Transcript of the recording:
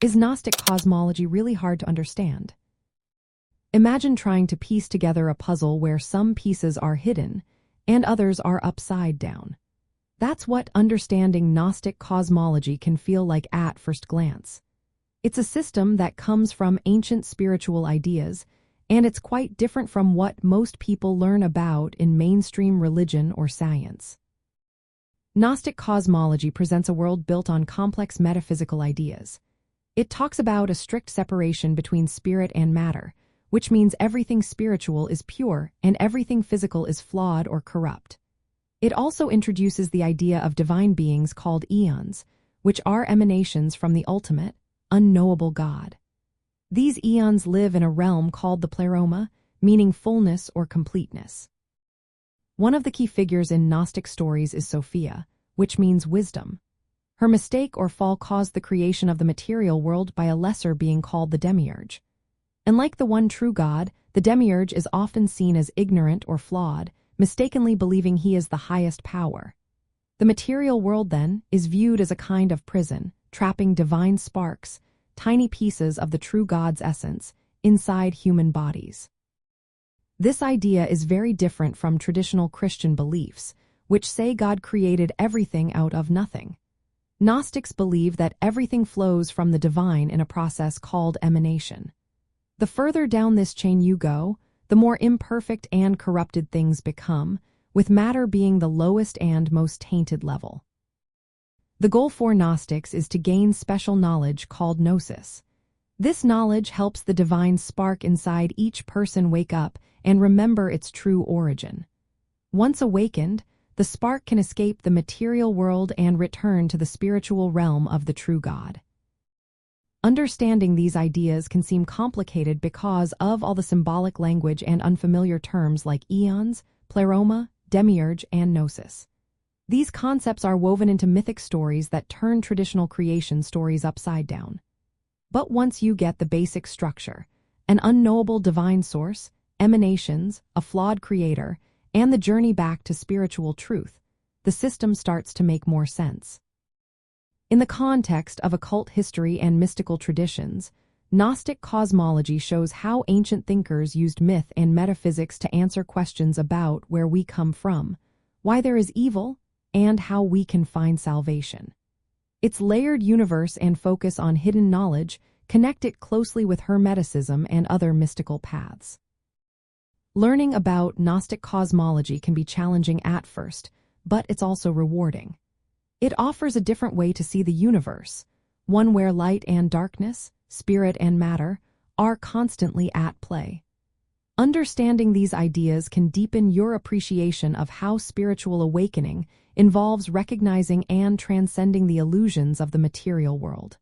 Is Gnostic cosmology really hard to understand? Imagine trying to piece together a puzzle where some pieces are hidden and others are upside down. That's what understanding Gnostic cosmology can feel like at first glance. It's a system that comes from ancient spiritual ideas, and it's quite different from what most people learn about in mainstream religion or science. Gnostic cosmology presents a world built on complex metaphysical ideas. It talks about a strict separation between spirit and matter, which means everything spiritual is pure and everything physical is flawed or corrupt. It also introduces the idea of divine beings called aeons, which are emanations from the ultimate, unknowable God. These aeons live in a realm called the pleroma, meaning fullness or completeness. One of the key figures in Gnostic stories is Sophia, which means wisdom. Her mistake or fall caused the creation of the material world by a lesser being called the Demiurge. And like the one true God, the Demiurge is often seen as ignorant or flawed, mistakenly believing he is the highest power. The material world, then, is viewed as a kind of prison, trapping divine sparks, tiny pieces of the true God's essence, inside human bodies. This idea is very different from traditional Christian beliefs, which say God created everything out of nothing. Gnostics believe that everything flows from the divine in a process called emanation. The further down this chain you go, the more imperfect and corrupted things become, with matter being the lowest and most tainted level. The goal for Gnostics is to gain special knowledge called gnosis. This knowledge helps the divine spark inside each person wake up and remember its true origin. Once awakened, the spark can escape the material world and return to the spiritual realm of the true God. Understanding these ideas can seem complicated because of all the symbolic language and unfamiliar terms like aeons, pleroma, demiurge, and gnosis. These concepts are woven into mythic stories that turn traditional creation stories upside down. But once you get the basic structure, an unknowable divine source, emanations, a flawed creator, and the journey back to spiritual truth, the system starts to make more sense. In the context of occult history and mystical traditions, Gnostic cosmology shows how ancient thinkers used myth and metaphysics to answer questions about where we come from, why there is evil, and how we can find salvation. Its layered universe and focus on hidden knowledge connect it closely with Hermeticism and other mystical paths. Learning about Gnostic cosmology can be challenging at first, but it's also rewarding. It offers a different way to see the universe, one where light and darkness, spirit and matter, are constantly at play. Understanding these ideas can deepen your appreciation of how spiritual awakening involves recognizing and transcending the illusions of the material world.